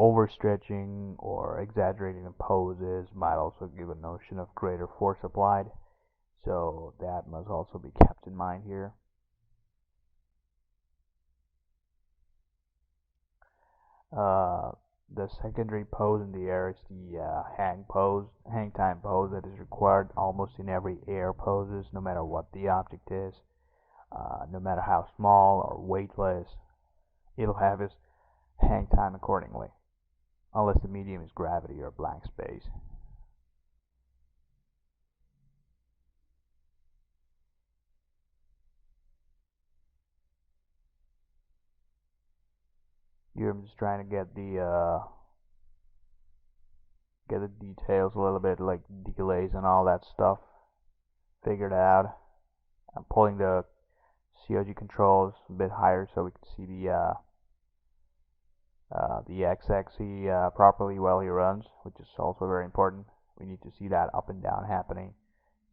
overstretching or exaggerating the poses might also give a notion of greater force applied, so that must also be kept in mind here. The secondary pose in the air is the hang time pose that is required almost in every air poses, no matter what the object is, no matter how small or weightless. It'll have its hang time accordingly, unless the medium is gravity or blank space. Here I'm just trying to get the details a little bit, like delays and all that stuff figured out. I'm pulling the COG controls a bit higher so we can see the X-axis properly while he runs, which is also very important. We need to see that up and down happening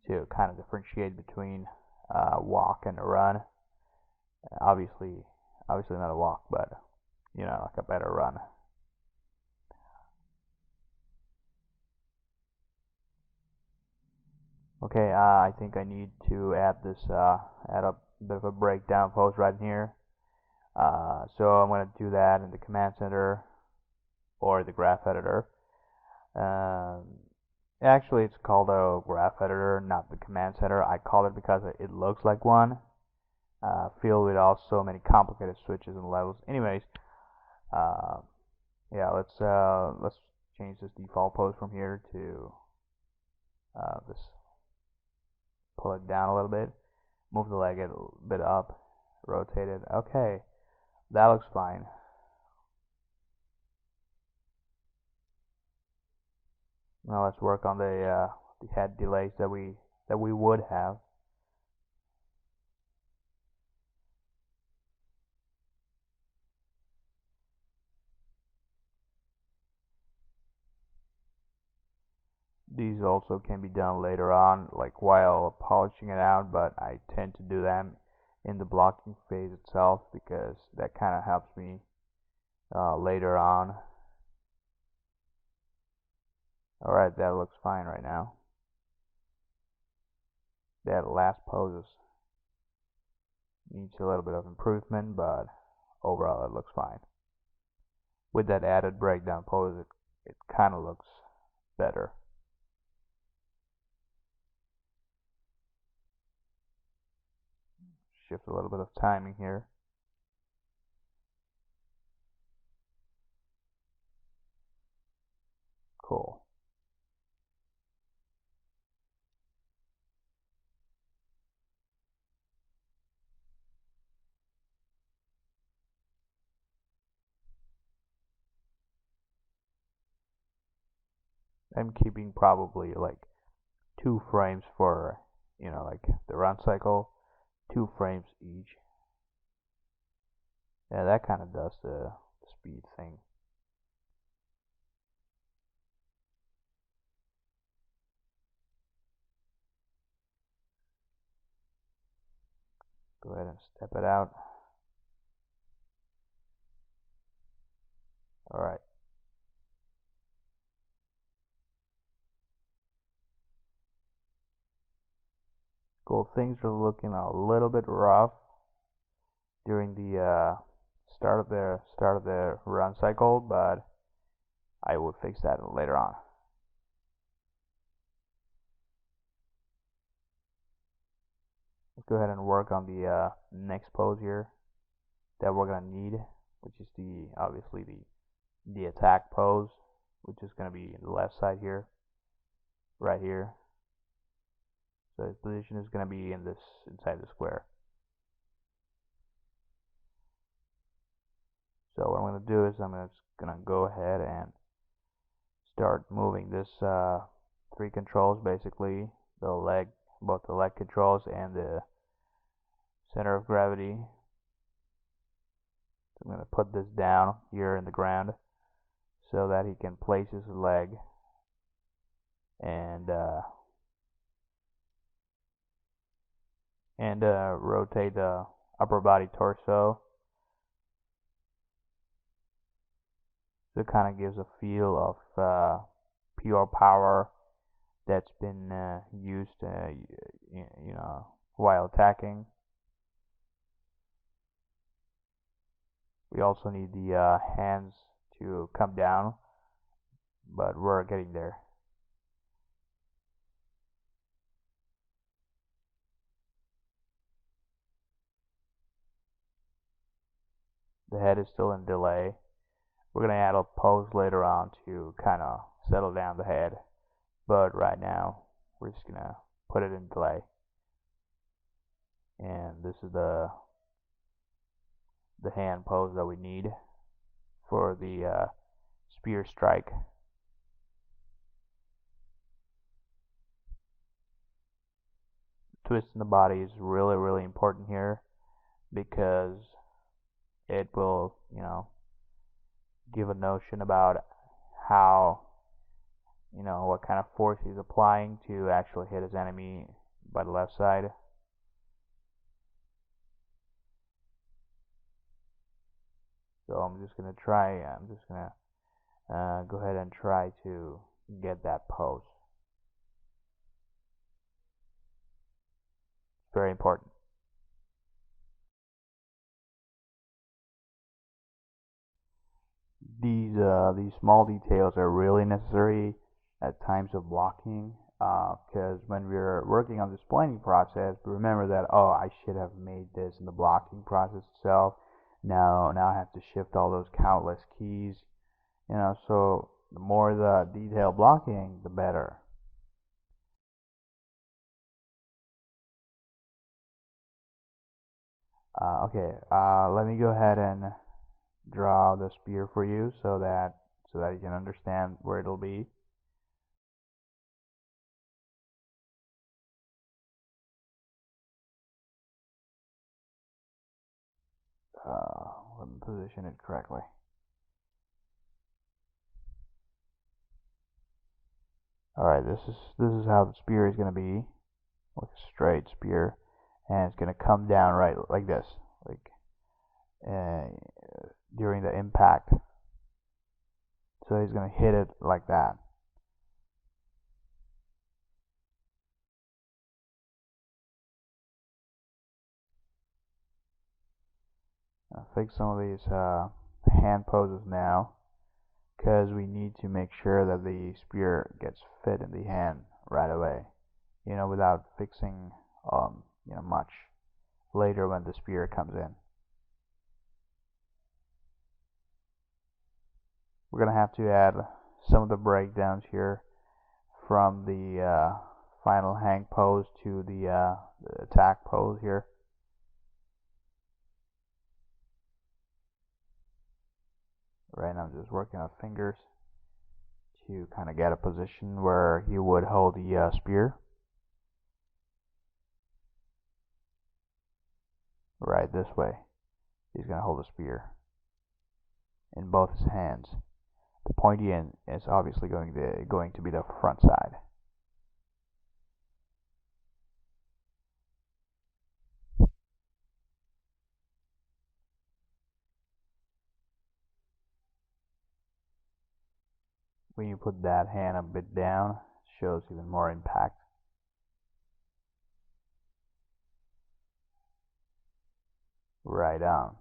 to kind of differentiate between walk and a run. Obviously not a walk, but like a better run. Okay, I think I need to add a bit of a breakdown pose right in here. So I'm going to do that in the command center or the graph editor. Actually, it's called a graph editor, not the command center. I call it because it looks like one, filled with so many complicated switches and levels. Anyways, yeah, let's change this default pose from here to this. Pull it down a little bit, move the leg a bit up, rotate it. Okay, that looks fine. Now let's work on the head delays that we would have. These also can be done later on, like while polishing it out, but I tend to do them in the blocking phase itself because that kind of helps me later on. Alright, that looks fine right now. That last pose needs a little bit of improvement, but overall it looks fine. With that added breakdown pose, it kind of looks better. Shift a little bit of timing here. Cool. I'm keeping probably like 2 frames for, like the run cycle, 2 frames each. Yeah, that kind of does the speed thing. Go ahead and step it out. Alright. Cool, things are looking a little bit rough during the start of the run cycle, but I will fix that later on. Let's go ahead and work on the next pose here that we're gonna need, which is obviously the attack pose, which is gonna be in the left side here, right here. So his position is gonna be inside the square. So what I'm gonna do is I'm just gonna go ahead and start moving this 3 controls, basically both the leg controls and the center of gravity. So I'm going to put this down here in the ground so that he can place his leg and rotate the upper body torso So it kind of gives a feel of pure power that's been used, while attacking. We also need the hands to come down, but we're getting there. The head is still in delay. We're going to add a pose later on to kind of settle down the head, but right now we're just going to put it in delay. And this is the hand pose that we need for the spear strike. Twist in the body is really important here because it will, give a notion about how, what kind of force he's applying to actually hit his enemy by the left side. So I'm just going to go ahead and try to get that pose. It's very important. These small details are really necessary at times of blocking, because when we're working on this planning process, we remember that, oh, I should have made this in the blocking process itself. Now I have to shift all those countless keys, so the more the detail blocking, the better. Okay, let me go ahead and draw the spear for you so that you can understand where it'll be. Let me position it correctly. Alright, this is how the spear is going to be, like a straight spear, and it's going to come down right like this, like during the impact. So he's going to hit it like that. I'll fix some of these hand poses now, because we need to make sure that the spear gets fit in the hand right away, without fixing much later when the spear comes in. We're gonna have to add some of the breakdowns here from the final hang pose to the attack pose here. Right now I'm just working on fingers to kind of get a position where he would hold the spear. Right this way. He's going to hold the spear in both his hands. The pointy end is obviously going to be the front side. When you put that hand a bit down, it shows even more impact. Right on.